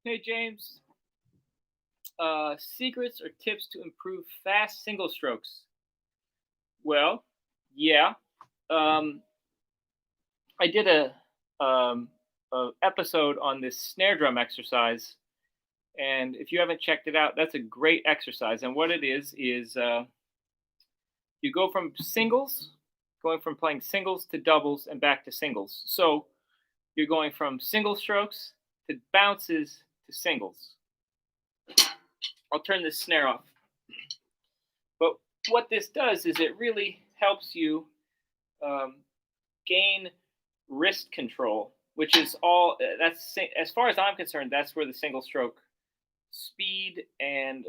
Hey James, secrets or tips to improve fast single strokes? Well, yeah, um, I did a episode on this snare drum exercise, and if you haven't checked it out, that's a great exercise. And what it is you go from singles going from playing singles to doubles and back to singles. So you're going from single strokes to bounces to singles. I'll turn this snare off. But what this does is it really helps you gain wrist control, which is all that's, as far as I'm concerned, that's where the single stroke speed and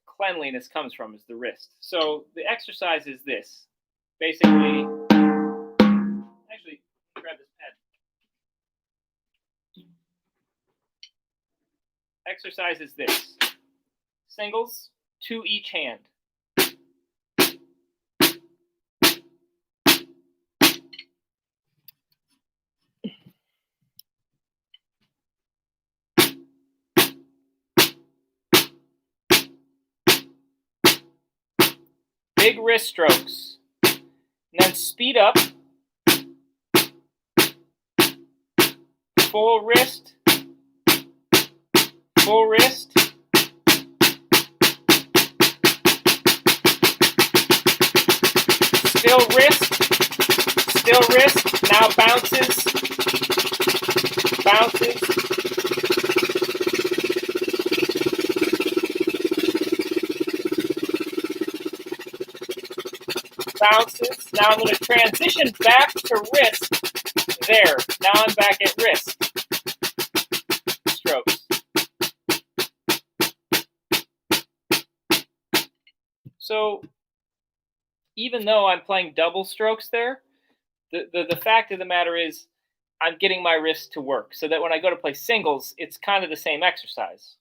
cleanliness comes from, is the wrist. So the exercise is this. Basically, actually, grab this pad. Exercise is this. Singles, 2 each hand. Big wrist strokes. And then speed up. Full wrist. Full wrist. Still wrist. Still wrist. Now bounces. Bounces. Bounces. Now I'm going to transition back to wrist. There. Now I'm back at wrist. Strokes. So even though I'm playing double strokes there, the fact of the matter is I'm getting my wrist to work so that when I go to play singles, it's kind of the same exercise.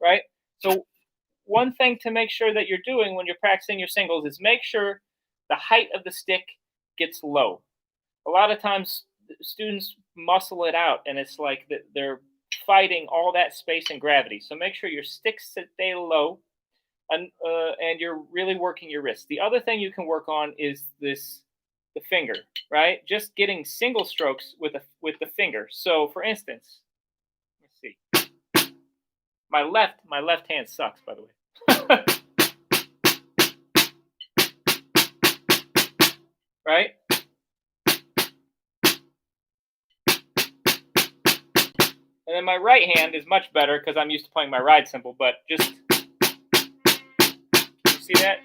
Right? So one thing to make sure that you're doing when you're practicing your singles is make sure the height of the stick gets low. A lot of times students muscle it out and it's like they're fighting all that space and gravity. So make sure your sticks stay low and you're really working your wrist. The other thing you can work on is the finger, right? Just getting single strokes with the finger. So for instance, let's see. My left hand sucks, by the way. Right? And then my right hand is much better because I'm used to playing my ride cymbal, but just, you see that?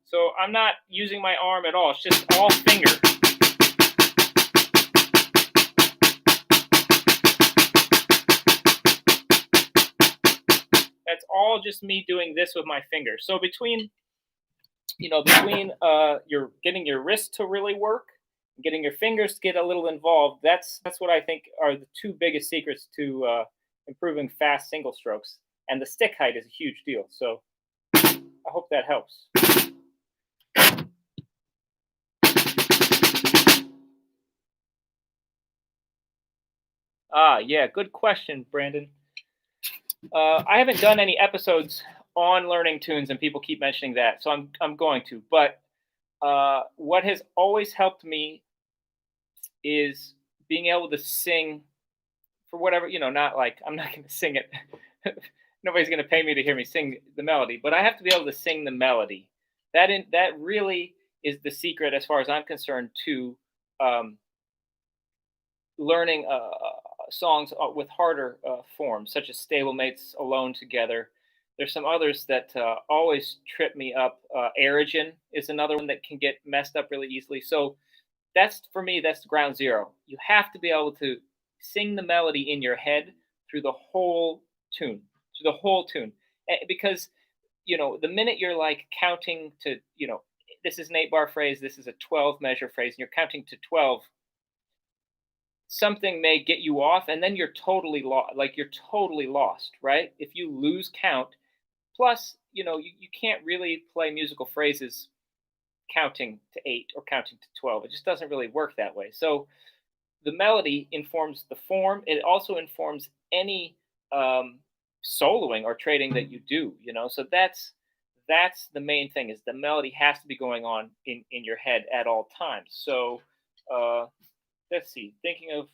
So I'm not using my arm at all. It's just all finger. That's all just me doing this with my finger. So between you're getting your wrist to really work, getting your fingers to get a little involved, that's what I think are the 2 biggest secrets to improving fast single strokes. And the stick height is a huge deal. So I hope that helps. Yeah, good question, Brandon. I haven't done any episodes on learning tunes, and people keep mentioning that, so I'm going to. But what has always helped me is being able to sing for whatever, not like I'm not going to sing it. Nobody's going to pay me to hear me sing the melody, but I have to be able to sing the melody. That really is the secret, as far as I'm concerned, to learning songs with harder forms, such as Stablemates, Alone Together. There's some others that always trip me up. Aerogen is another one that can get messed up really easily. So for me, that's ground zero. You have to be able to sing the melody in your head through the whole tune, because the minute you're like counting to, this is an 8-bar phrase, this is a 12 measure phrase, and you're counting to 12, something may get you off, and then you're totally lost. Like you're totally lost, right? If you lose count, plus, you can't really play musical phrases counting to 8 or counting to 12. It just doesn't really work that way. So the melody informs the form. It also informs any soloing or trading that you do. So that's the main thing, is the melody has to be going on in your head at all times. So let's see, thinking of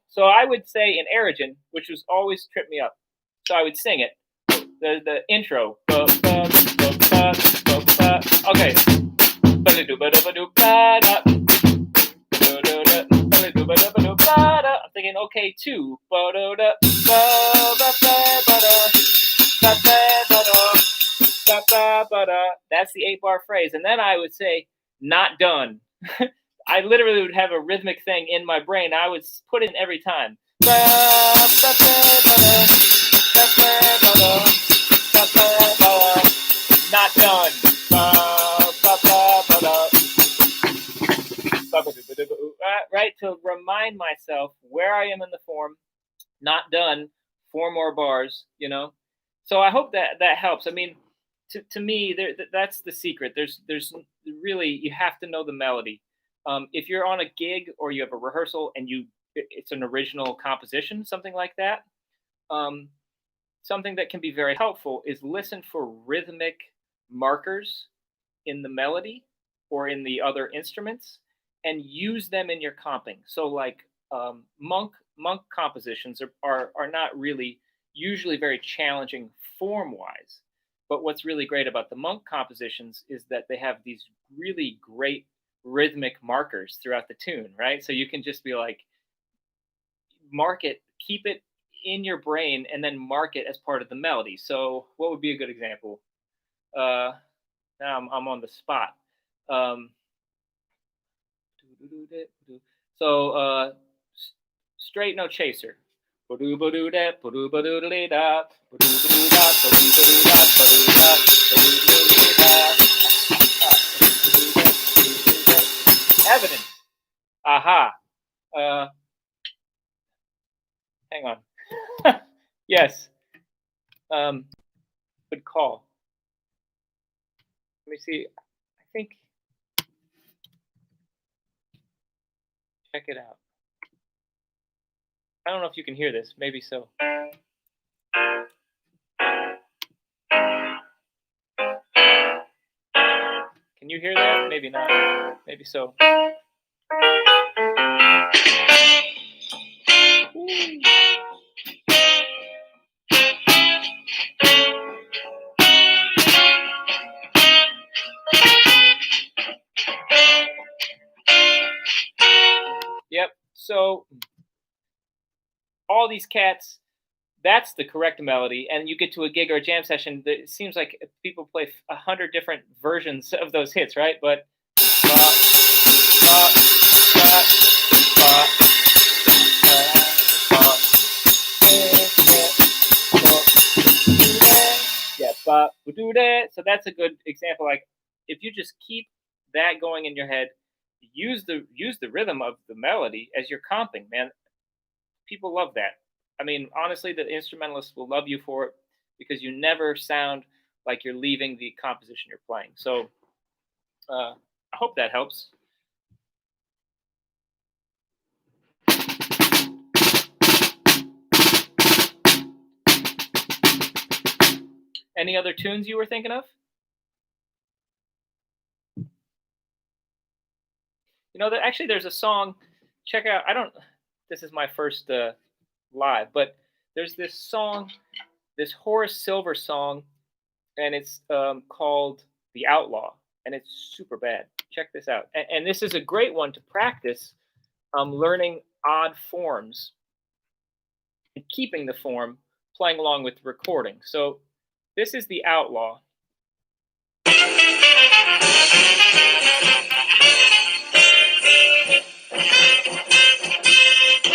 so I would say in Erigen, which was always tripped me up. So I would sing it, the intro. Okay. I'm thinking, okay, two. That's the 8-bar phrase. And then I would say, not done. I literally would have a rhythmic thing in my brain. I would put it in every time. Not done. Right, to remind myself where I am in the form. Not done. 4 more bars, you know. So I hope that helps. I mean, to me, that's the secret. There's really, you have to know the melody. If you're on a gig or you have a rehearsal and it's an original composition, something like that, something that can be very helpful is listen for rhythmic markers in the melody or in the other instruments, and use them in your comping. So like monk compositions are not really usually very challenging form wise, but what's really great about the monk compositions is that they have these really great rhythmic markers throughout the tune, right? So you can just be like, mark it, keep it in your brain, and then mark it as part of the melody. So what would be a good example? Now I'm on the spot. So straight no chaser. Evidence. Aha. Hang on. Yes. Good call. Let me see. I think. Check it out. I don't know if you can hear this. Maybe so. Can you hear that? Maybe not. Maybe so. Yep. So all these cats, that's the correct melody, and you get to a gig or a jam session, it seems like people play 100 different versions of those hits, right? But so that's a good example. Like, if you just keep that going in your head, use the rhythm of the melody as you're comping, man. People love that. I mean, honestly, the instrumentalists will love you for it because you never sound like you're leaving the composition you're playing. So I hope that helps. Any other tunes you were thinking of? You know, actually, there's a song. Check out. This is my first live, but there's this song, this Horace Silver song, and it's called "The Outlaw," and it's super bad. Check this out. And this is a great one to practice learning odd forms and keeping the form, playing along with the recording. So this is "The Outlaw."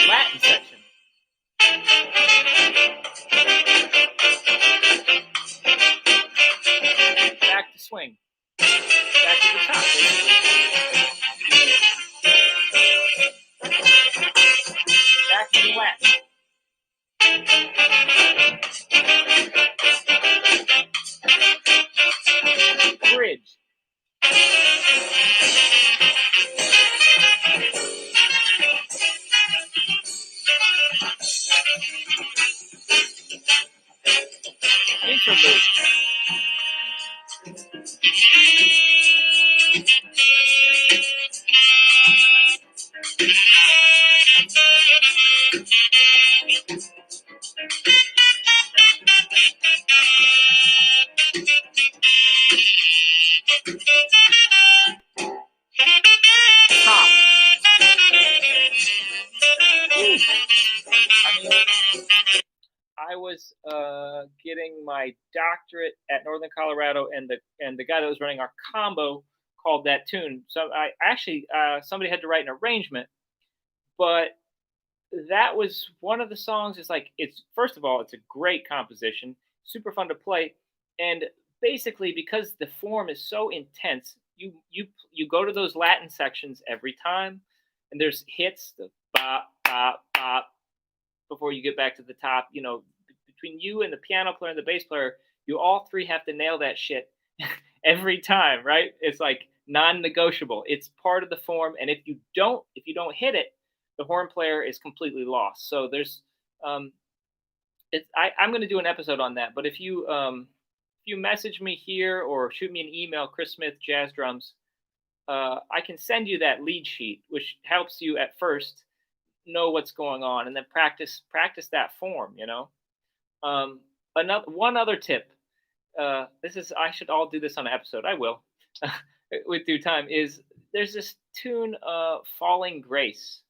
Latin section. Back to swing. Back to the top. getting my doctorate at Northern Colorado, and the guy that was running our combo called that tune. So I actually somebody had to write an arrangement, but that was one of the songs. It's like, it's first of all, it's a great composition, super fun to play, and basically because the form is so intense, you go to those Latin sections every time, and there's hits, the ba ba ba, before you get back to the top. Between you and the piano player and the bass player, you all three have to nail that shit every time, right? It's like non-negotiable. It's part of the form, and if you don't hit it, the horn player is completely lost. So there's I'm going to do an episode on that. But if you message me here or shoot me an email, Chris Smith Jazz Drums, I can send you that lead sheet, which helps you at first know what's going on, and then practice that form. One other tip. I should all do this on an episode. I will, with due time. Is there's this tune, "Falling Grace,"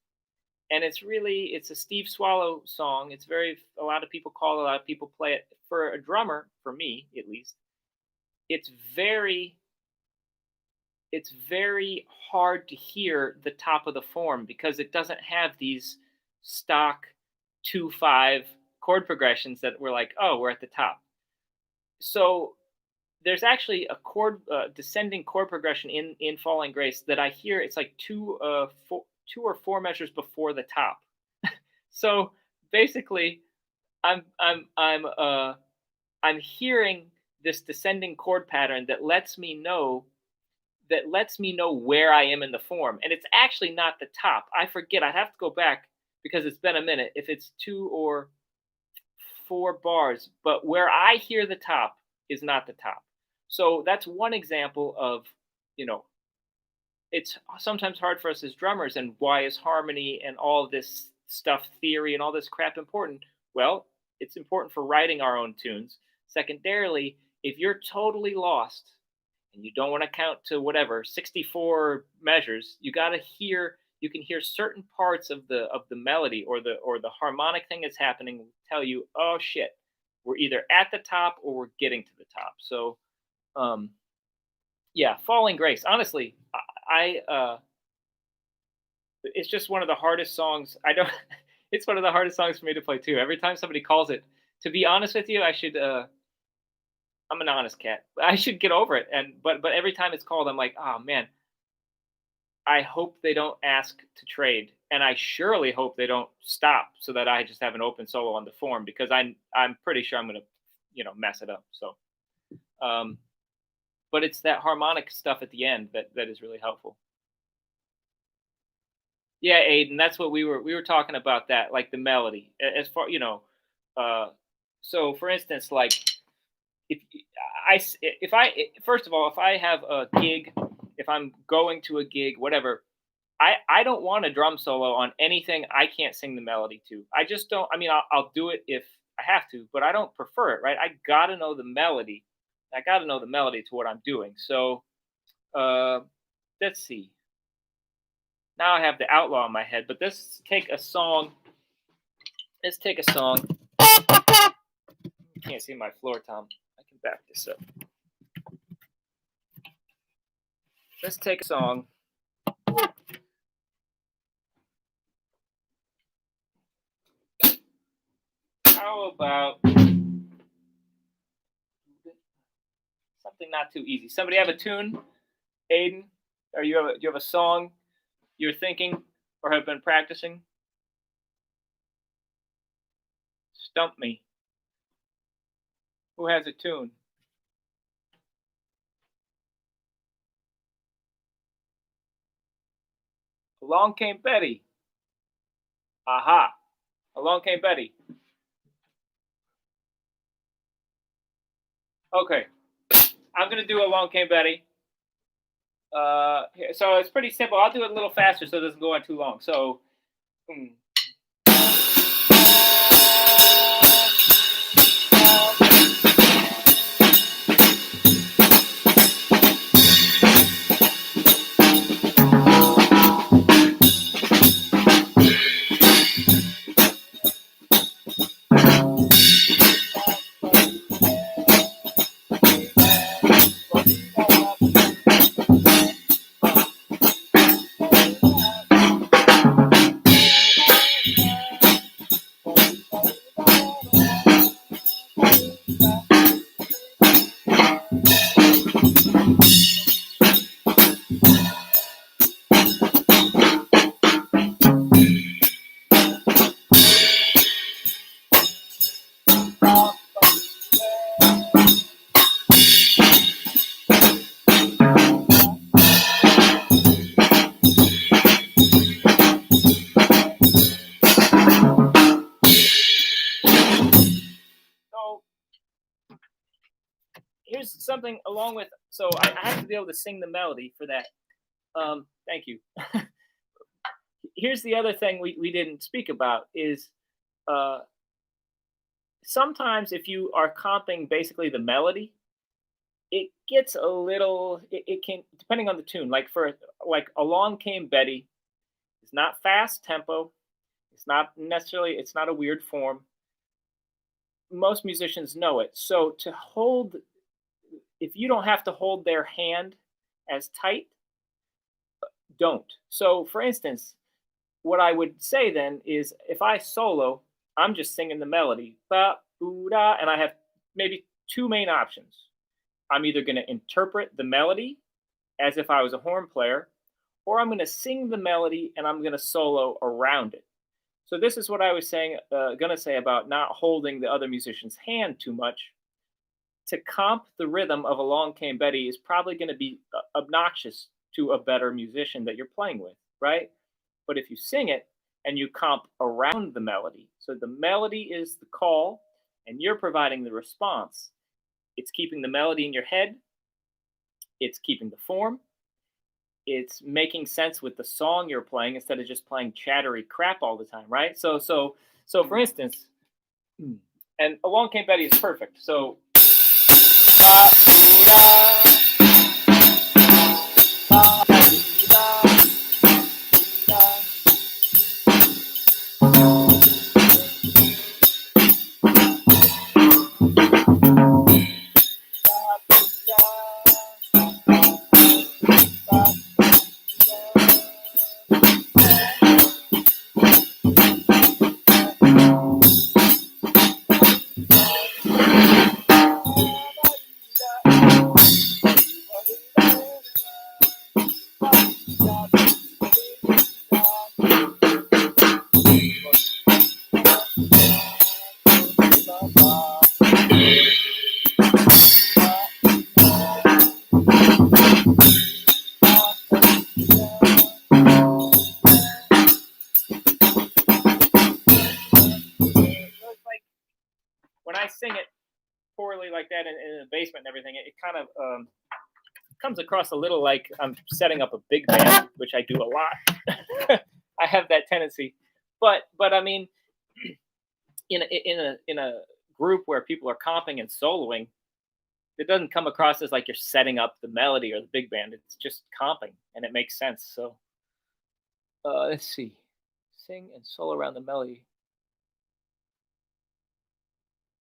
and it's a Steve Swallow song. A lot of people call it, a lot of people play it. For a drummer, for me at least, it's very hard to hear the top of the form because it doesn't have these stock 2/5 chord progressions that we're like, oh, we're at the top. So there's actually a descending chord progression in "Falling Grace" that I hear. It's like two or four measures before the top. So basically, I'm hearing this descending chord pattern that lets me know where I am in the form, and it's actually not the top. I forget. I'd have to go back because it's been a minute. If it's 2 or 4 bars, but where I hear the top is not the top. So that's one example of, it's sometimes hard for us as drummers, and why is harmony and all of this stuff, theory and all this crap, important? Well, it's important for writing our own tunes. Secondarily, if you're totally lost and you don't want to count to whatever 64 measures, you can hear certain parts of the melody or the harmonic thing that's happening, tell you, oh shit, we're either at the top or we're getting to the top. So yeah, "Falling Grace," honestly, it's just one of the hardest songs. It's one of the hardest songs for me to play too. Every time somebody calls it, to be honest with you, I'm an honest cat. I should get over it. But every time it's called, I'm like, oh man, I hope they don't ask to trade, and I surely hope they don't stop so that I just have an open solo on the form, because I'm pretty sure I'm gonna mess it up. So, but it's that harmonic stuff at the end that is really helpful. Yeah, Aiden, that's what we were talking about, that, like, the melody. As far, so for instance, like, if I first of all, if I have a gig, if I'm going to a gig, whatever, I don't want a drum solo on anything I can't sing the melody to. I just don't. I mean, I'll do it if I have to, but I don't prefer it. Right? I gotta know the melody. I gotta know the melody to what I'm doing. So, let's see. Now I have the Outlaw in my head, but let's take a song. You can't see my floor, Tom. I can back this up. Let's take a song. How about something not too easy? Somebody have a tune? Aiden, do you have a song you're thinking or have been practicing? Stump me. Who has a tune? Along Came Betty. Aha. Along Came Betty. Okay. I'm going to do Along Came Betty. So it's pretty simple. I'll do it a little faster so it doesn't go on too long. So, something along with. So I have to be able to sing the melody for that. Thank you. Here's the other thing we didn't speak about is uh, sometimes if you are comping basically the melody, it gets a little. It can depending on the tune. Like for like Along Came Betty, it's not fast tempo. It's not necessarily. It's not a weird form. Most musicians know it. So to hold, if you don't have to hold their hand as tight, don't. So for instance, what I would say then is if I solo, I'm just singing the melody, ba, boo, da, and I have maybe two main options. I'm either going to interpret the melody as if I was a horn player, or I'm going to sing the melody and I'm going to solo around it. So this is what I was saying, going to say about not holding the other musician's hand too much. To comp the rhythm of Along Came Betty is probably going to be obnoxious to a better musician that you're playing with, right? But if you sing it and you comp around the melody, so the melody is the call and you're providing the response, it's keeping the melody in your head, it's keeping the form, it's making sense with the song you're playing instead of just playing chattery crap all the time, right? So for instance, and Along Came Betty is perfect. So when I sing it poorly like that in the basement and everything, it kind of comes across a little like I'm setting up a big band, which I do a lot. I have that tendency, but I mean, in a group where people are comping and soloing, it doesn't come across as like you're setting up the melody or the big band. It's just comping, and it makes sense. So let's see, sing and solo around the melody.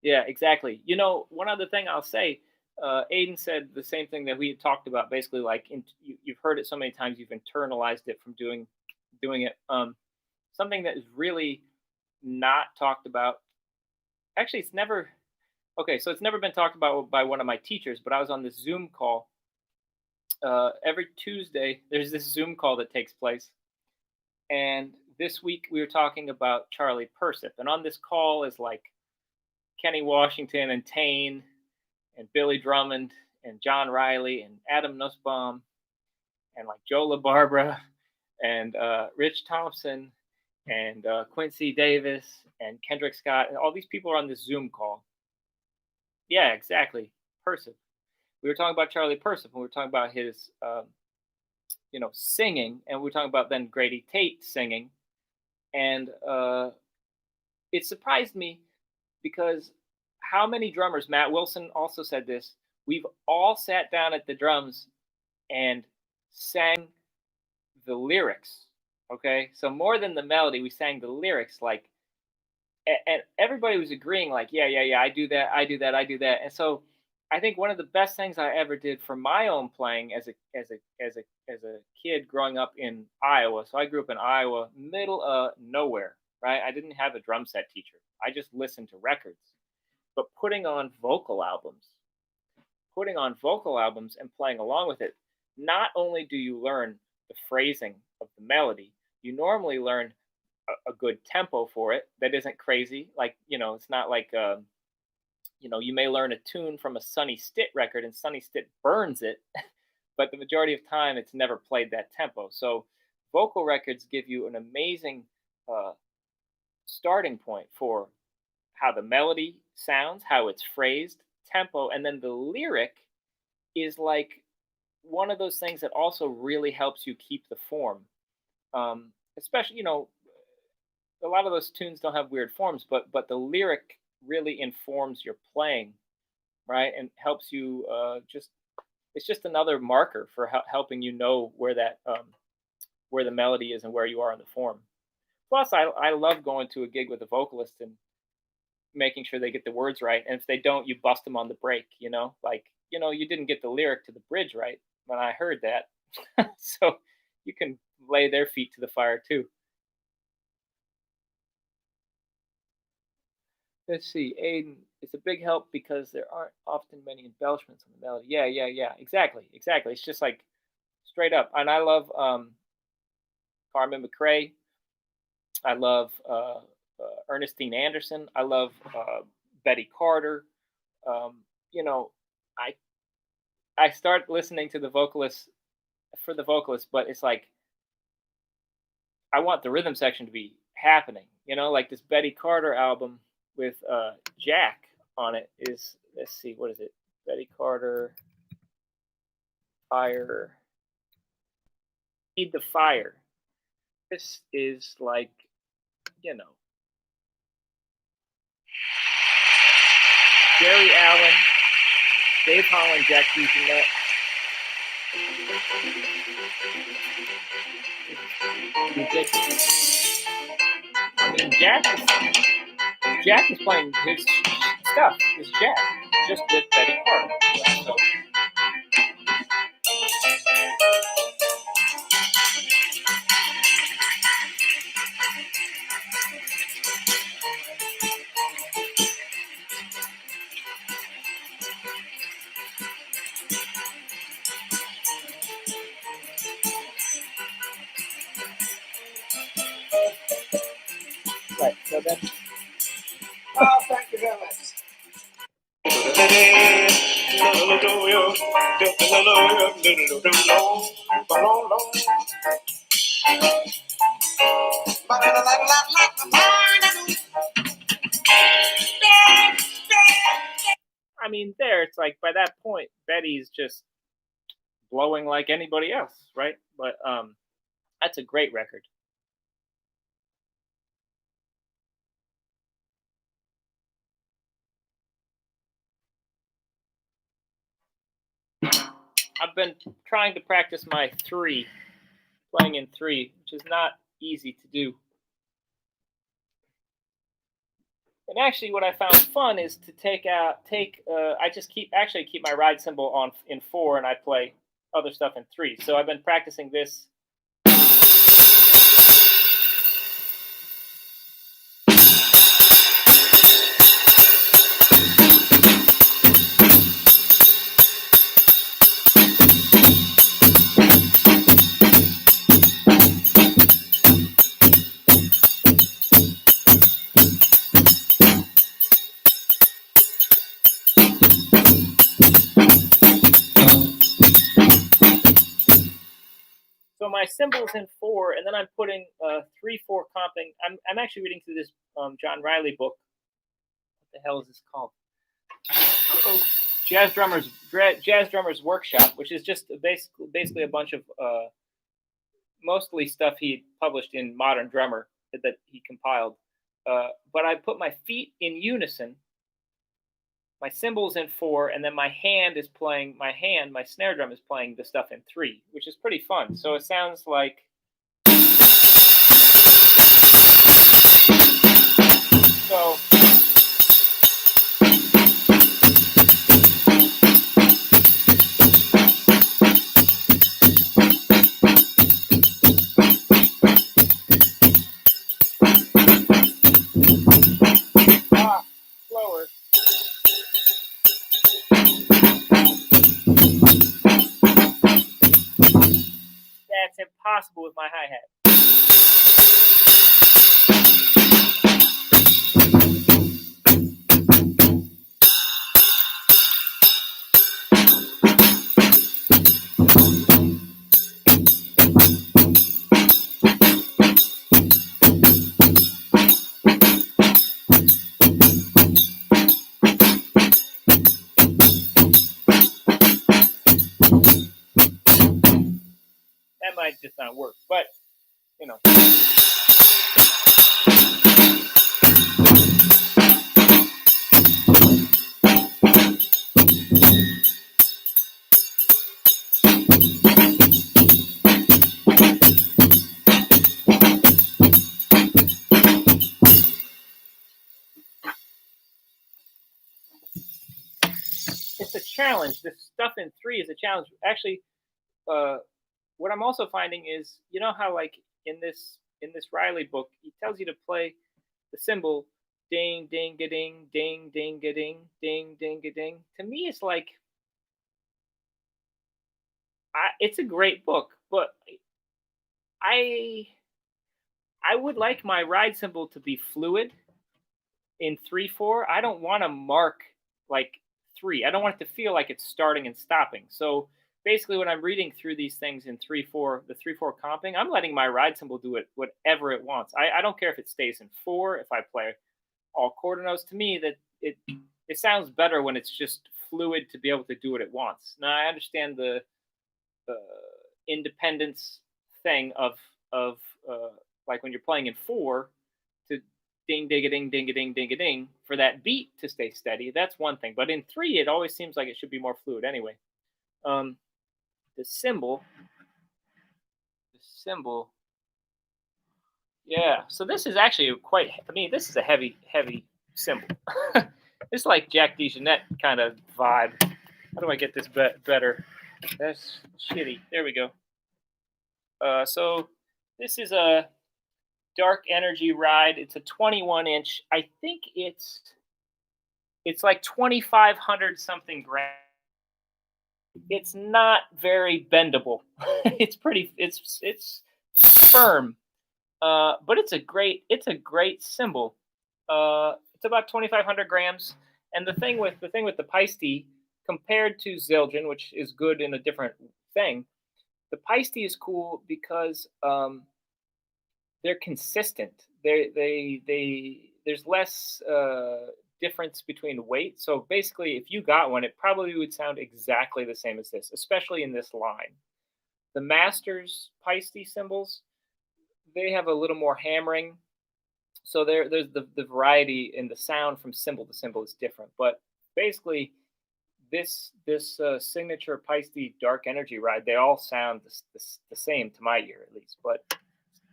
Yeah, exactly. One other thing I'll say, Aiden said the same thing that we had talked about. Basically, like you've heard it so many times, you've internalized it from doing it. Something that is really not talked about. Actually, it's never okay. So it's never been talked about by one of my teachers. But I was on this Zoom call. Every Tuesday, there's this Zoom call that takes place, and this week we were talking about Charlie Persip. And on this call is like Kenny Washington and Tane and Billy Drummond and John Riley and Adam Nussbaum and like Joe LaBarbera and Rich Thompson and Quincy Davis and Kendrick Scott. And all these people are on this Zoom call. Yeah, exactly. Persip. We were talking about Charlie Persip, and we were talking about his, singing, and we were talking about then Grady Tate singing, and it surprised me because how many drummers, Matt Wilson also said this, we've all sat down at the drums and sang the lyrics. Okay. So more than the melody, we sang the lyrics like, and everybody was agreeing like, yeah, I do that. I do that. I do that. And so I think one of the best things I ever did for my own playing as a kid growing up in Iowa. So I grew up in Iowa, middle of nowhere, right? I didn't have a drum set teacher. I just listened to records. But putting on vocal albums and playing along with it, not only do you learn the phrasing of the melody, you normally learn a good tempo for it that isn't crazy. Like, it's not like, you may learn a tune from a Sonny Stitt record and Sonny Stitt burns it, but the majority of time it's never played that tempo. So vocal records give you an amazing starting point for how the melody sounds, how it's phrased, tempo, and then the lyric is like one of those things that also really helps you keep the form. Especially, a lot of those tunes don't have weird forms, but the lyric really informs your playing, right? And helps you just it's just another marker for helping you know where the melody is and where you are in the form. Plus, I love going to a gig with a vocalist and making sure they get the words right. And if they don't, you bust them on the break. Like you didn't get the lyric to the bridge right when I heard that, so you can lay their feet to the fire too. Let's see, Aiden. It's a big help because there aren't often many embellishments on the melody. Yeah, yeah, yeah. Exactly, exactly. It's just like straight up. And I love Carmen McRae. I love Ernestine Anderson. I love Betty Carter. Um, you know, I I start listening to the vocalists for the vocalists, but it's like I want the rhythm section to be happening. Like this Betty Carter album with Jack on it is, let's see, what is it? Betty Carter, Fire, Feed the Fire. This is like, you know, Jerry Allen, Dave Holland, Jack Keeson. Ridiculous. I mean, Jack is playing his stuff. It's Jack, just with Betty Carter. So. Right, so then. Oh, thank you very much. I mean, it's like by that point, Betty's just blowing like anybody else, right? But that's a great record. I've been trying to practice my playing in 3, which is not easy to do. And actually, what I found fun is to I just keep my ride cymbal on in 4, and I play other stuff in 3. So I've been practicing this. So my cymbal's in 4, and then I'm putting 3/4 comping. I'm actually reading through this John Riley book. What the hell is this called? Jazz Drummers Workshop, which is just basically a bunch of mostly stuff he published in Modern Drummer that he compiled. But I put my feet in unison. My cymbal's in 4, and then my snare drum is playing the stuff in 3, which is pretty fun. So it sounds like. So. Slower. That's impossible with my hi-hat. kind of work. But, you know. It's a challenge. This stuff in 3 is a challenge. Actually, what I'm also finding is, you know how like in this Riley book, he tells you to play the cymbal ding ding a ding ding ding a ding ding ding a ding. To me, it's like it's a great book, but I would like my ride cymbal to be fluid in 3/4. I don't want to mark like 3. I don't want it to feel like it's starting and stopping. So basically, when I'm reading through these things in 3/4, the 3/4 comping, I'm letting my ride cymbal do it whatever it wants. I don't care if it stays in 4, if I play all quarter notes. To me, that it sounds better when it's just fluid to be able to do what it wants. Now I understand the independence thing of like when you're playing in 4 to ding ding a ding ding a ding ding a ding for that beat to stay steady. That's one thing. But in 3, it always seems like it should be more fluid anyway. The cymbal. Yeah. So this is actually quite. I mean, this is a heavy cymbal. It's like Jack DeJohnette kind of vibe. How do I get this better? That's shitty. There we go. So this is a Dark Energy ride. It's a 21-inch. I think it's like 2,500 something grams. It's not very bendable. It's firm. But it's a great cymbal. It's about 2,500 grams. And the thing with the Paiste compared to Zildjian, which is good in a different thing, the Paiste is cool because they're consistent. There's less difference between weight. So basically, if you got one, it probably would sound exactly the same as this, especially in this line. The Masters Paiste cymbals, they have a little more hammering. So there's the variety in the sound from cymbal to cymbal is different. But basically, this signature Paiste Dark Energy ride, they all sound the same to my ear, at least. But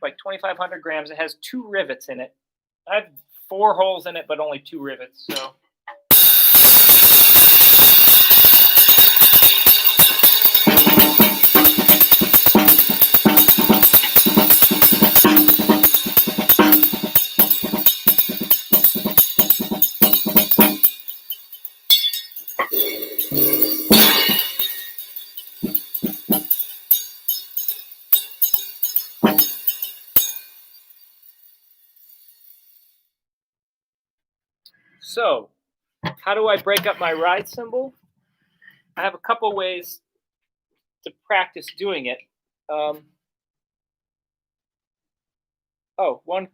like 2,500 grams. It has 2 rivets in it. I have 4 holes in it, but only 2 rivets. So. So, how do I break up my ride cymbal? I have a couple ways to practice doing it. One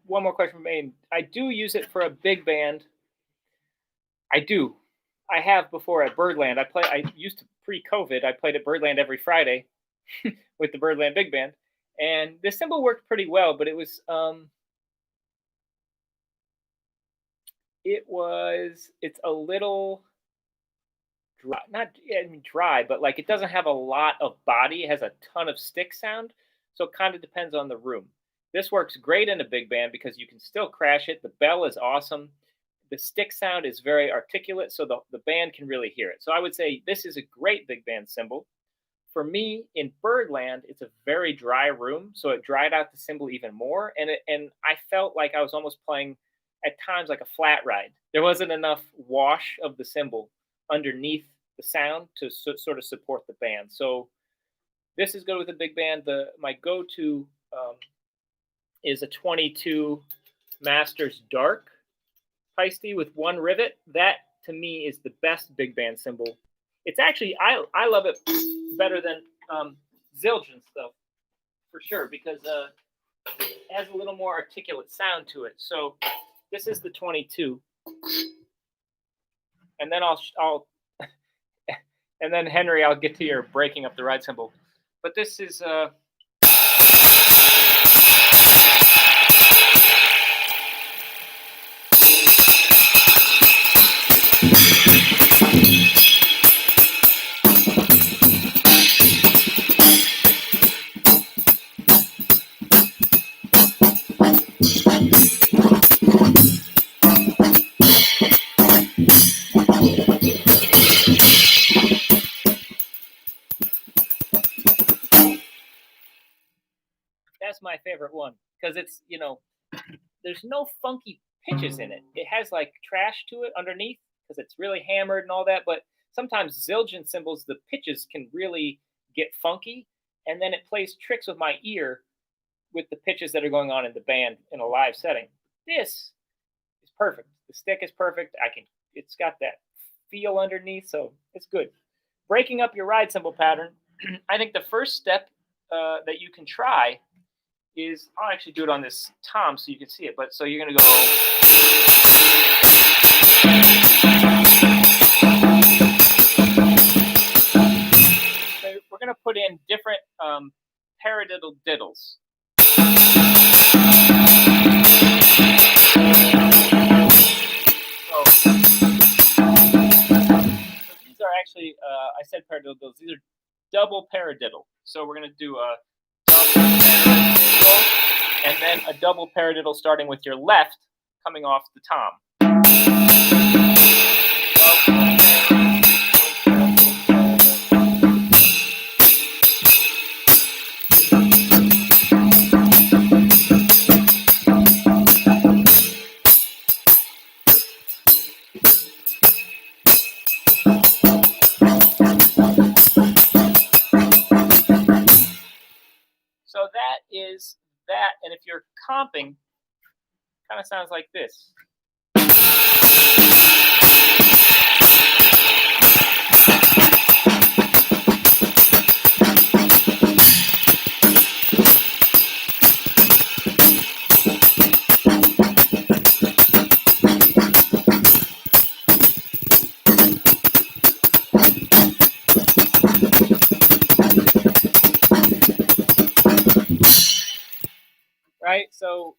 more question from Aiden. I do use it for a big band. I do. I have before at Birdland. I used to pre-COVID. I played at Birdland every Friday with the Birdland Big Band, and the cymbal worked pretty well. But it was it's a little dry, not dry, but like it doesn't have a lot of body. It has a ton of stick sound, so it kind of depends on the room. This works great in a big band because you can still crash it. The bell is awesome. The stick sound is very articulate, so the band can really hear it. So I would say this is a great big band cymbal. For me, in Birdland, it's a very dry room, so it dried out the cymbal even more, and I felt like I was almost playing at times like a flat ride. There wasn't enough wash of the cymbal underneath the sound to sort of support the band. So this is good with a big band. My go-to is a 22 Masters Dark Paiste with 1 rivet. That to me is the best big band cymbal. It's actually I love it better than Zildjian stuff for sure because it has a little more articulate sound to it. So this is the 22, and then I'll and then Henry, I'll get to your breaking up the ride cymbal. But this is That's my favorite one because it's, there's no funky pitches in it. It has like trash to it underneath because it's really hammered and all that. But sometimes Zildjian cymbals, the pitches can really get funky, and then it plays tricks with my ear with the pitches that are going on in the band in a live setting. This is perfect. The stick is perfect. It's got that feel underneath, so it's good. Breaking up your ride cymbal pattern, I think the first step that you can try is, I'll actually do it on this tom so you can see it, but so you're going to go. So we're going to put in different paradiddle diddles. So these are actually, I said paradiddles, these are double paradiddle. So we're going to do a double paradiddle and then a double paradiddle starting with your left coming off the tom. So that is that, and if you're comping, kind of sounds like this. Right, so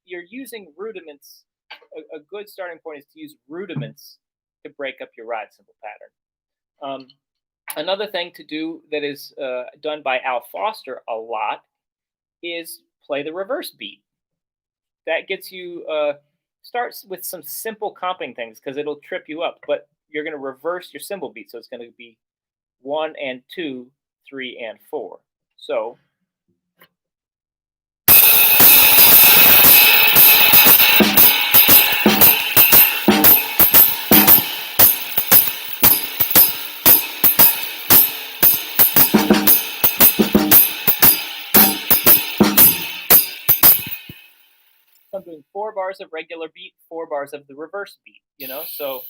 you're using rudiments. A good starting point is to use rudiments to break up your ride cymbal pattern. Another thing to do that is done by Al Foster a lot is play the reverse beat. That gets you, starts with some simple comping things because it'll trip you up, but you're going to reverse your cymbal beat. So it's going to be 1 and 2, 3 and 4. So I'm doing 4 bars of regular beat, 4 bars of the reverse beat, so.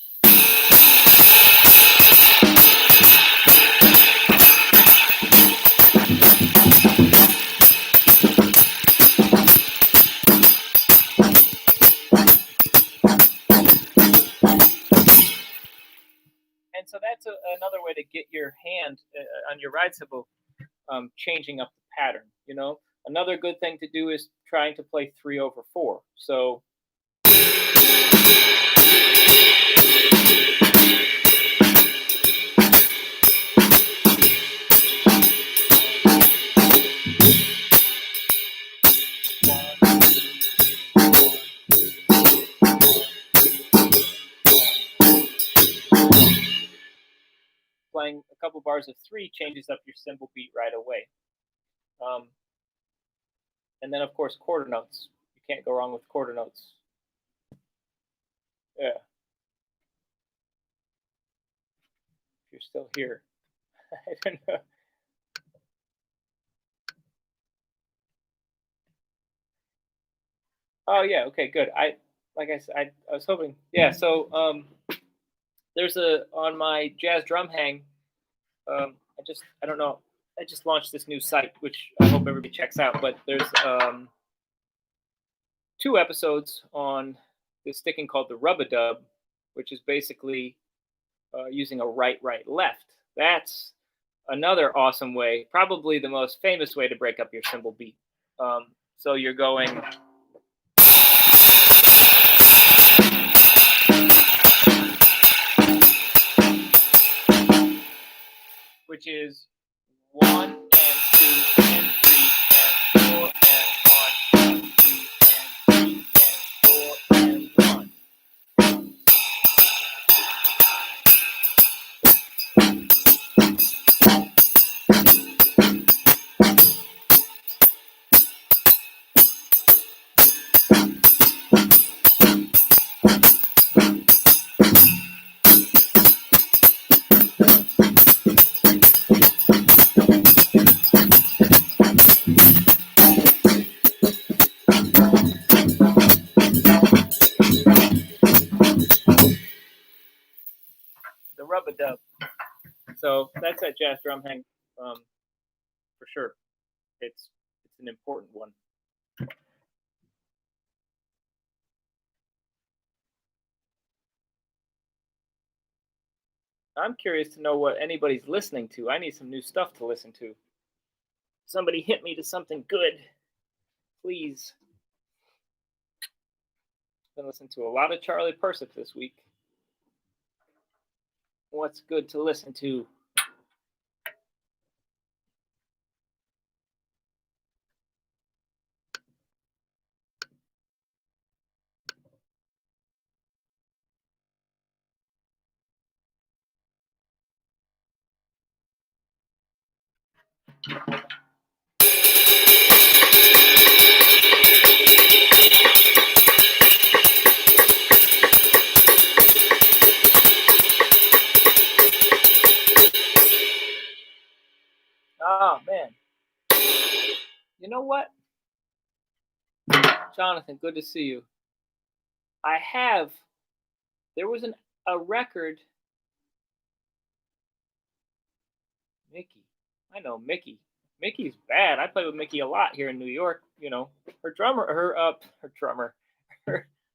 And so that's another way to get your hand on your ride cymbal changing up the pattern, Another good thing to do is trying to play 3/4. So playing a couple bars of 3 changes up your cymbal beat right away. And then, of course, quarter notes. You can't go wrong with quarter notes. Yeah. If you're still here, I don't know. Oh yeah, okay, good. Like I said, I was hoping. Yeah, so there's on my Jazz Drum Hang. I don't know. I just launched this new site, which I hope everybody checks out. But there's 2 episodes on this sticking called the rub-a-dub, which is basically using a right, left. That's another awesome way, probably the most famous way to break up your cymbal beat. So you're going. Which is 1 and 2 and 3 and 4 and 1 and 2 and 3 and 4 and 1. The rub-a-dub. So that's at Jazz Drum Hang, for sure. It's an important one. I'm curious to know what anybody's listening to. I need some new stuff to listen to. Somebody hit me to something good, please. Been listening to a lot of Charlie Persip this week. What's good to listen to? Oh, man. You know what? Jonathan, good to see you. There was a record. Mickey. I know Mickey. Mickey's bad. I play with Mickey a lot here in New York. You know, her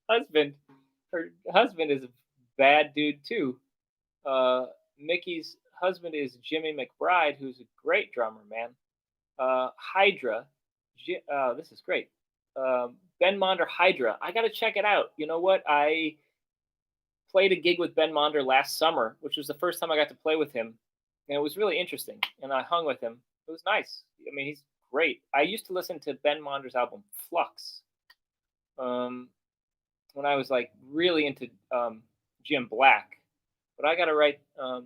husband is a bad dude too. Mickey's husband is Jimmy McBride, who's a great drummer, man. Hydra. This is great. Ben Monder Hydra. I got to check it out. You know what? I played a gig with Ben Monder last summer, which was the first time I got to play with him. And it was really interesting. And I hung with him. It was nice. I mean, he's great. I used to listen to Ben Monder's album, Flux, when I was like really into Jim Black. But I got to write, where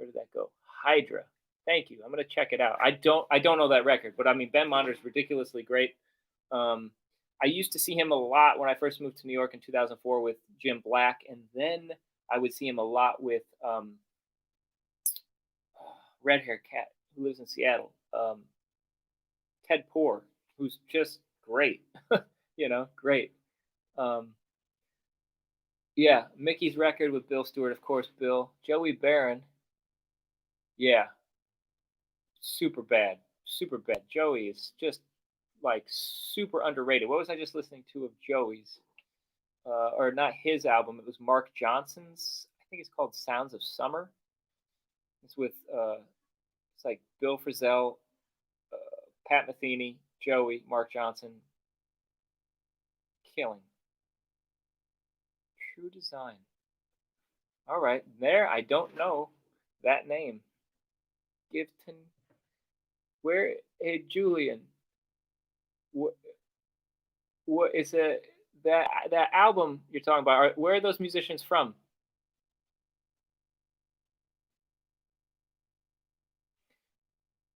did that go? Hydra. Thank you. I'm going to check it out. I don't know that record, but I mean, Ben Monder's ridiculously great. I used to see him a lot when I first moved to New York in 2004 with Jim Black, and then I would see him a lot with red hair cat who lives in Seattle, Ted Poor, who's just great. You know, great. Yeah, Mickey's record with Bill Stewart, of course. Bill, Joey Barron. Yeah, super bad. Joey is just like super underrated. What was I just listening to of Joey's? Or not his album? It was Mark Johnson's. I think it's called Sounds of Summer. It's with it's like Bill Frisell, Pat Metheny, Joey, Mark Johnson. Killing. True Design. All right, there. I don't know that name. Gifton. Where? Hey, Julian. What is it? That album you're talking about? Where are those musicians from?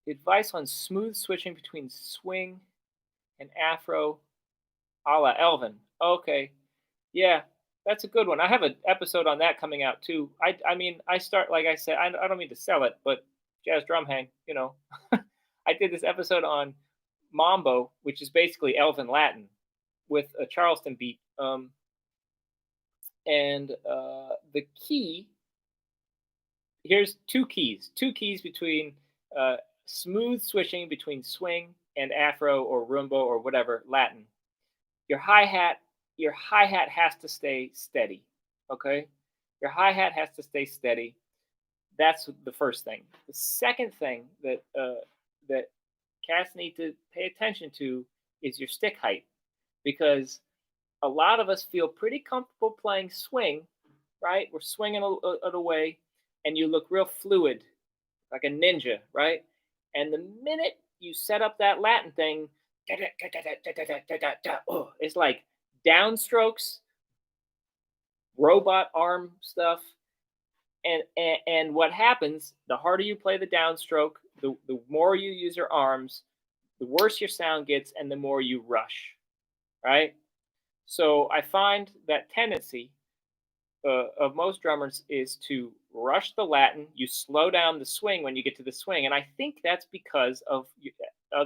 Advice on smooth switching between swing and Afro, a la Elvin. Okay, yeah, that's a good one. I have an episode on that coming out too. I mean, I start like I said. I don't mean to sell it, but Jazz Drum Hang. You know, I did this episode on Mambo, which is basically Elvin Latin with a Charleston beat. And the key, here's two keys between smooth switching between swing and Afro or rumba or whatever Latin. Your hi-hat has to stay steady. Okay, your hi-hat has to stay steady. That's the first thing. The second thing that cats need to pay attention to is your stick height, because a lot of us feel pretty comfortable playing swing, right? We're swinging it away, and you look real fluid, like a ninja, right? And the minute you set up that Latin thing, it's like downstrokes, robot arm stuff, and what happens? The harder you play the downstroke, the more you use your arms, the worse your sound gets, and the more you rush, right? So I find that tendency of most drummers is to rush the Latin. You slow down the swing when you get to the swing, and I think that's because of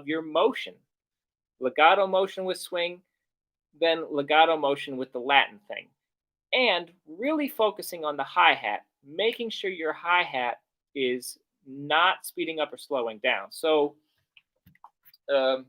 your motion, legato motion with swing, then legato motion with the Latin thing, and really focusing on the hi hat, making sure your hi hat is not speeding up or slowing down. So. Um,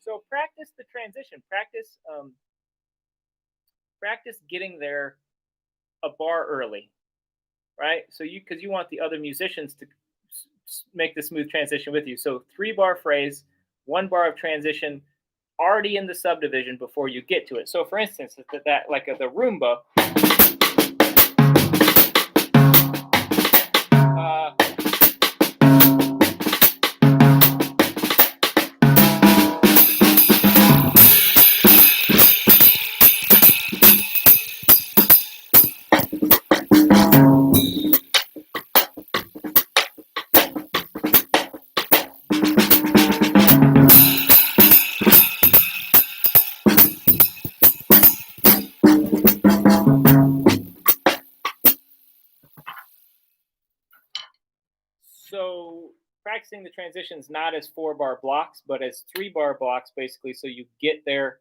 So practice the transition. Practice getting there a bar early, right? So because you want the other musicians to make the smooth transition with you. So 3-bar phrase, 1 bar of transition, already in the subdivision before you get to it. So for instance, that like the rumba. So practicing the transitions not as 4-bar blocks, but as 3-bar blocks, basically, so you get there.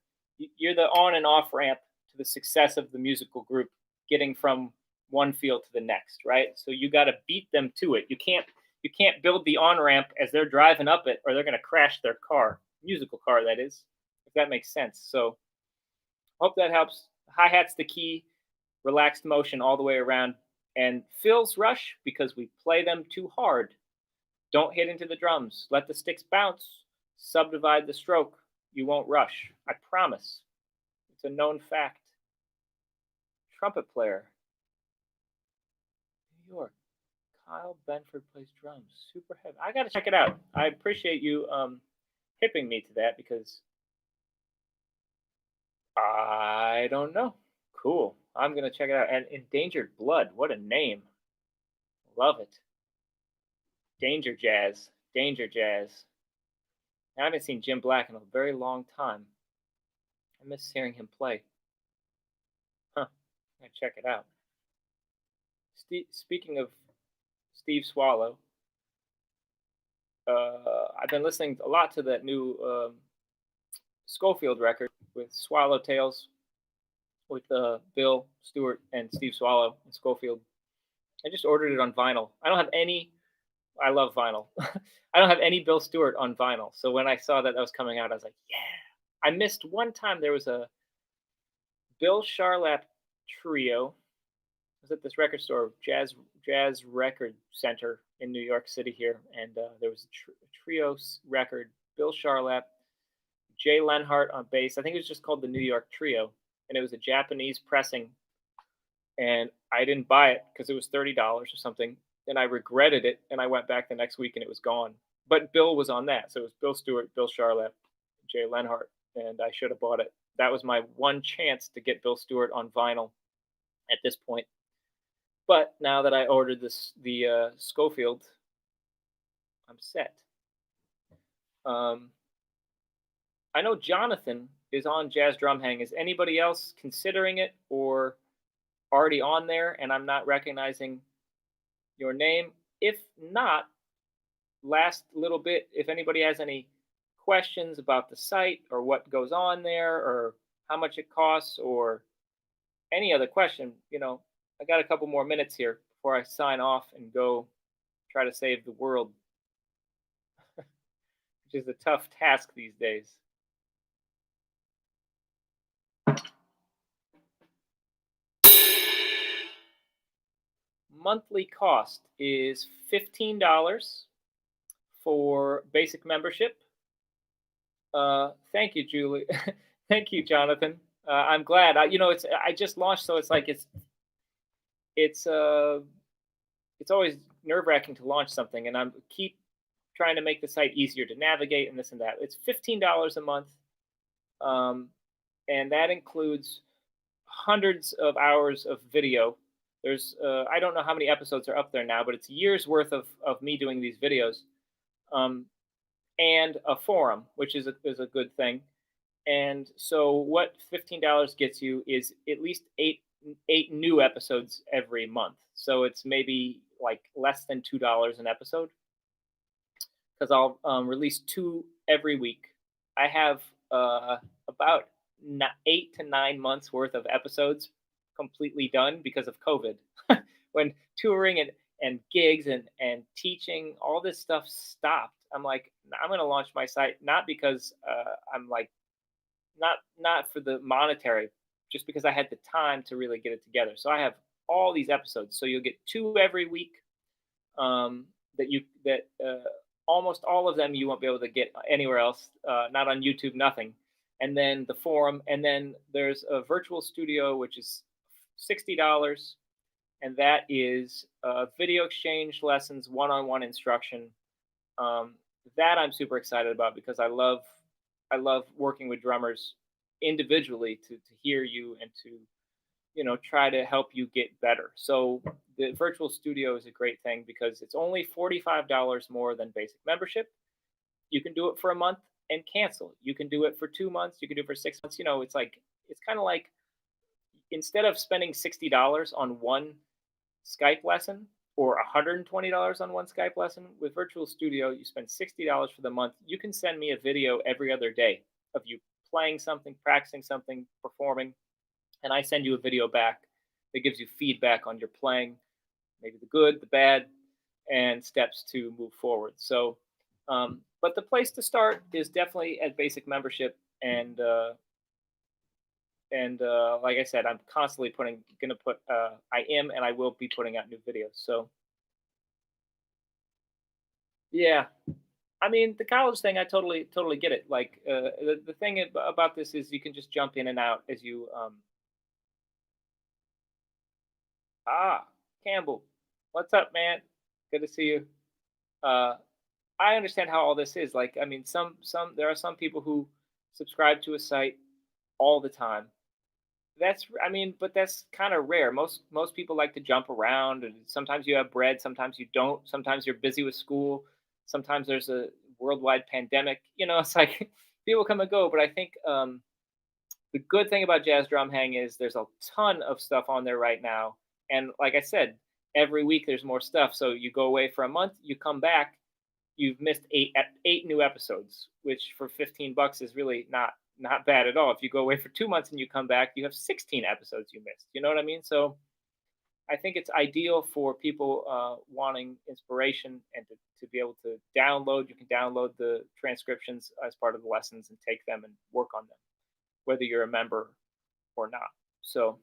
You're the on and off ramp to the success of the musical group getting from one field to the next, right? So you got to beat them to it. You can't build the on ramp as they're driving up it, or they're going to crash their car, musical car, that is, if that makes sense. So hope that helps. Hi hat's the key, relaxed motion all the way around, and fills rush because we play them too hard. Don't hit into the drums. Let the sticks bounce. Subdivide the stroke. You won't rush. I promise. It's a known fact. Trumpet player. New York. Kyle Benford plays drums. Super heavy. I got to check it out. I appreciate you hipping me to that, because I don't know. Cool. I'm going to check it out. And Endangered Blood. What a name. Love it. Danger Jazz. Danger Jazz. I haven't seen Jim Black in a very long time. I miss hearing him play. Huh. I'm going to check it out. Speaking of Steve Swallow, I've been listening a lot to that new Schofield record with Swallow Tales with Bill Stewart and Steve Swallow and Schofield. I just ordered it on vinyl. I don't have any. I love vinyl. I don't have any Bill Stewart on vinyl. So when I saw that was coming out, I was like, yeah. I missed one time there was a Bill Charlap trio. I was at this record store, Jazz Record Center in New York City here, and there was a trio record, Bill Charlap, Jay Lenhart on bass. I think it was just called the New York Trio, and it was a Japanese pressing, and I didn't buy it because it was $30 or something, and I regretted it, and I went back the next week, and it was gone. But Bill was on that, so it was Bill Stewart, Bill Charlap, Jay Lenhart, and I should have bought it. That was my one chance to get Bill Stewart on vinyl at this point. But now that I ordered the Schofield, I'm set. Um, I know Jonathan is on Jazz Drum Hang. Is anybody else considering it or already on there and I'm not recognizing your name? If not, last little bit, if anybody has any questions about the site or what goes on there or how much it costs or any other question, I got a couple more minutes here before I sign off and go try to save the world, which is a tough task these days. Monthly cost is $15 for basic membership. Thank you, Julie. Thank you, Jonathan. I'm glad. I just launched, so it's like it's always nerve wracking to launch something, and I'm keep trying to make the site easier to navigate and this and that. It's $15 a month, and that includes hundreds of hours of video. There's I don't know how many episodes are up there now, but it's years worth of me doing these videos, and a forum, which is a good thing. And so what $15 gets you is at least eight new episodes every month. So it's maybe like less than $2 an episode because I'll release 2 every week. I have about 8 to 9 months worth of episodes completely done because of COVID. When touring and gigs and teaching, all this stuff stopped. I'm like, I'm going to launch my site not because I'm like, not for the monetary, just because I had the time to really get it together. So I have all these episodes. So you'll get 2 every week. That almost all of them you won't be able to get anywhere else, not on YouTube, nothing. And then the forum, and then there's a virtual studio, which is $60, and that is video exchange lessons, one-on-one instruction. That I'm super excited about because I love working with drummers individually to hear you and to try to help you get better. So the virtual studio is a great thing because it's only $45 more than basic membership. You can do it for a month and cancel. You can do it for 2 months. You can do it for 6 months. It's kind of like instead of spending $60 on one Skype lesson or $120 on one Skype lesson, with Virtual Studio, you spend $60 for the month. You can send me a video every other day of you playing something, practicing something, performing, and I send you a video back that gives you feedback on your playing, maybe the good, the bad, and steps to move forward. So, but the place to start is definitely at basic membership, and like I said, I'm constantly I am and I will be putting out new videos. So, yeah, I mean, the college thing, I totally get it. Like, the thing about this is you can just jump in and out as you. Campbell, what's up, man? Good to see you. Uh, I understand how all this is. Like, I mean, there are some people who subscribe to a site all the time. But that's kind of rare. Most people like to jump around, and sometimes you have bread, sometimes you don't. Sometimes you're busy with school. Sometimes there's a worldwide pandemic. It's like people come and go. But I think the good thing about Jazz Drum Hang is there's a ton of stuff on there right now. And like I said, every week there's more stuff. So you go away for a month, you come back, you've missed eight new episodes, which for $15 is really not bad at all. If you go away for 2 months and you come back, you have 16 episodes you missed. You know what I mean? So I think it's ideal for people wanting inspiration and to be able to download. You can download the transcriptions as part of the lessons and take them and work on them, whether you're a member or not. So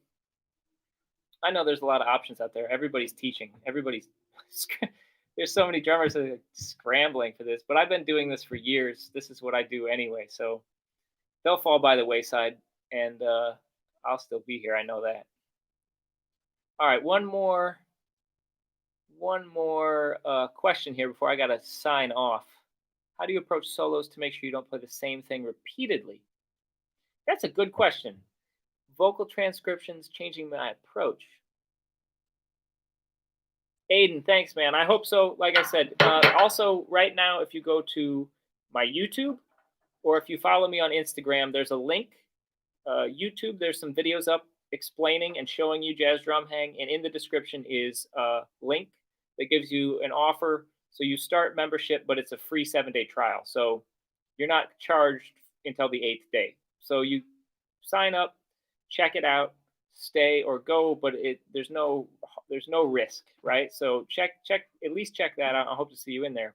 I know there's a lot of options out there. Everybody's teaching. There's so many drummers that are scrambling for this, but I've been doing this for years. This is what I do anyway. So they'll fall by the wayside, and I'll still be here. I know that. All right, one more question here before I gotta sign off. How do you approach solos to make sure you don't play the same thing repeatedly? That's a good question. Vocal transcriptions, changing my approach. Aiden, thanks, man. I hope so. Like I said, also right now, if you go to my YouTube or if you follow me on Instagram, there's a link. YouTube, there's some videos up explaining and showing you jazz drum hang, and in the description is a link that gives you an offer. So you start membership, but it's a free 7-day trial. So you're not charged until the 8th day. So you sign up, check it out, stay or go, but there's no risk, right? So check at least check that out. I hope to see you in there.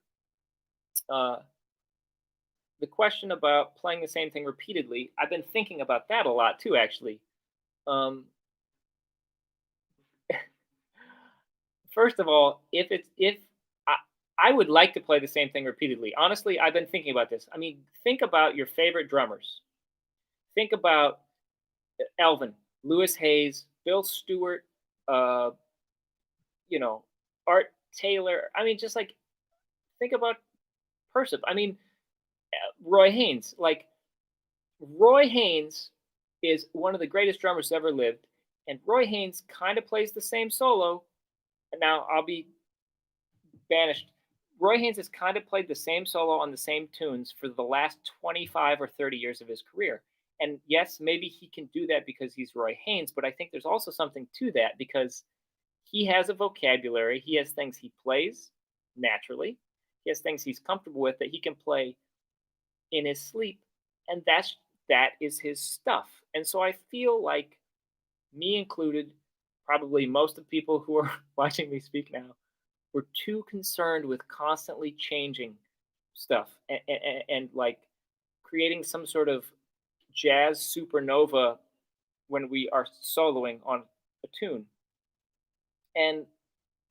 The question about playing the same thing repeatedly, I've been thinking about that a lot too, actually. First of all, if I would like to play the same thing repeatedly. Honestly, I've been thinking about this. I mean, think about your favorite drummers. Think about Elvin, Lewis Hayes, Bill Stewart, uh, Art Taylor. I mean, just like think about Persip. I mean, Roy Haynes. Like Roy Haynes is one of the greatest drummers ever lived, and Roy Haynes kind of plays the same solo. And now I'll be banished. Roy Haynes has kind of played the same solo on the same tunes for the last 25 or 30 years of his career. And yes, maybe he can do that because he's Roy Haynes, but I think there's also something to that because he has a vocabulary. He has things he plays naturally. He has things he's comfortable with that he can play in his sleep, and that is his stuff. And so I feel like, me included, probably most of the people who are watching me speak now, we're too concerned with constantly changing stuff and like creating some sort of jazz supernova when we are soloing on a tune. And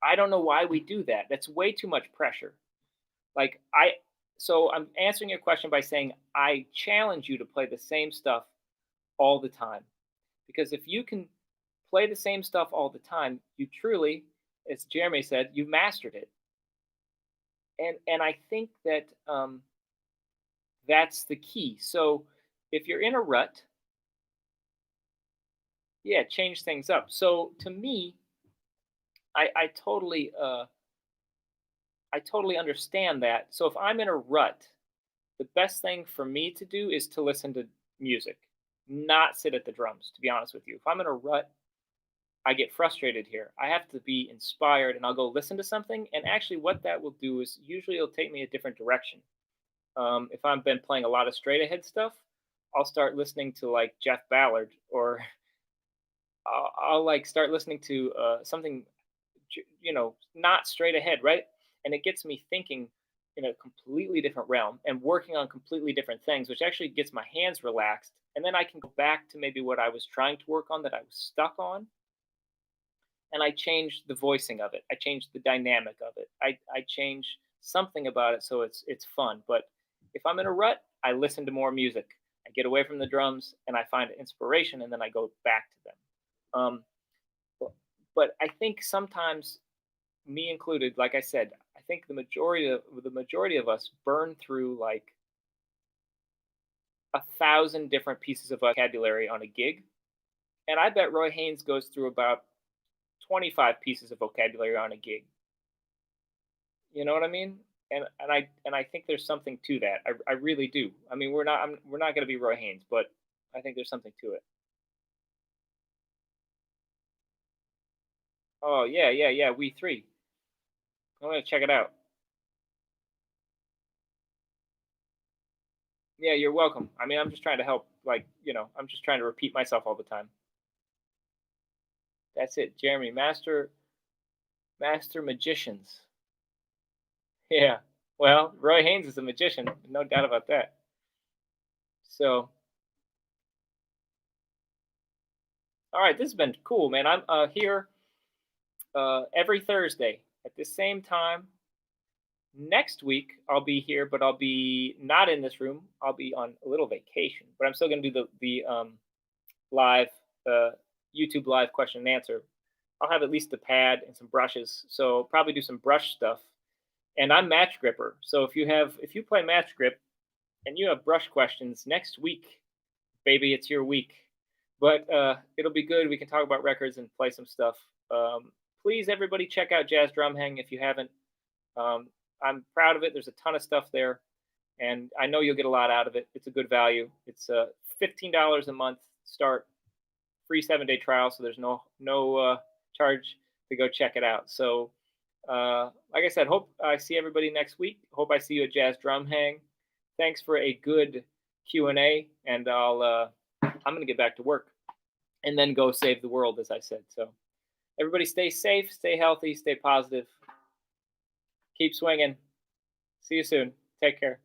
I don't know why we do that. That's way too much pressure. Like so I'm answering your question by saying I challenge you to play the same stuff all the time. Because if you can play the same stuff all the time, you truly, as Jeremy said, you've mastered it. And I think that that's the key. So if you're in a rut, yeah, change things up. So to me, I totally I totally understand that. So if I'm in a rut, the best thing for me to do is to listen to music, not sit at the drums, to be honest with you. If I'm in a rut, I get frustrated here. I have to be inspired and I'll go listen to something. And actually, what that will do is usually it'll take me a different direction. If I've been playing a lot of straight ahead stuff, I'll start listening to like Jeff Ballard, or I'll like start listening to something, not straight ahead, right? And it gets me thinking in a completely different realm and working on completely different things, which actually gets my hands relaxed. And then I can go back to maybe what I was trying to work on that I was stuck on, and I change the voicing of it. I change the dynamic of it. I change something about it so it's fun. But if I'm in a rut, I listen to more music. I get away from the drums and I find inspiration, and then I go back to them. But I think sometimes, me included, like I said, I think the majority of us burn through like 1,000 different pieces of vocabulary on a gig, and I bet Roy Haynes goes through about 25 pieces of vocabulary on a gig. You know what I mean? And I think there's something to that. I really do. I mean, we're not going to be Roy Haynes, but I think there's something to it. Oh yeah, yeah, yeah. We three. I'm gonna check it out. Yeah, you're welcome. I mean, I'm just trying to help. Like, I'm just trying to repeat myself all the time. That's it, Jeremy. Master magicians. Yeah. Well, Roy Haynes is a magician, no doubt about that. So, all right, this has been cool, man. I'm here every Thursday at the same time. Next week I'll be here, but I'll be not in this room. I'll be on a little vacation, but I'm still going to do the live YouTube live question and answer. I'll have at least a pad and some brushes, so probably do some brush stuff. And I'm Match Gripper, so if you play Match Grip and you have brush questions next week, baby, it's your week. But it'll be good. We can talk about records and play some stuff. please, everybody, check out Jazz Drum Hang if you haven't. I'm proud of it. There's a ton of stuff there, and I know you'll get a lot out of it. It's a good value. It's $15 a month start, free 7-day trial, so there's no charge to go check it out. So, like I said, hope I see everybody next week. Hope I see you at Jazz Drum Hang. Thanks for a good Q&A, and I'm gonna get back to work and then go save the world, as I said. So, everybody, stay safe, stay healthy, stay positive, keep swinging. See you soon. Take care.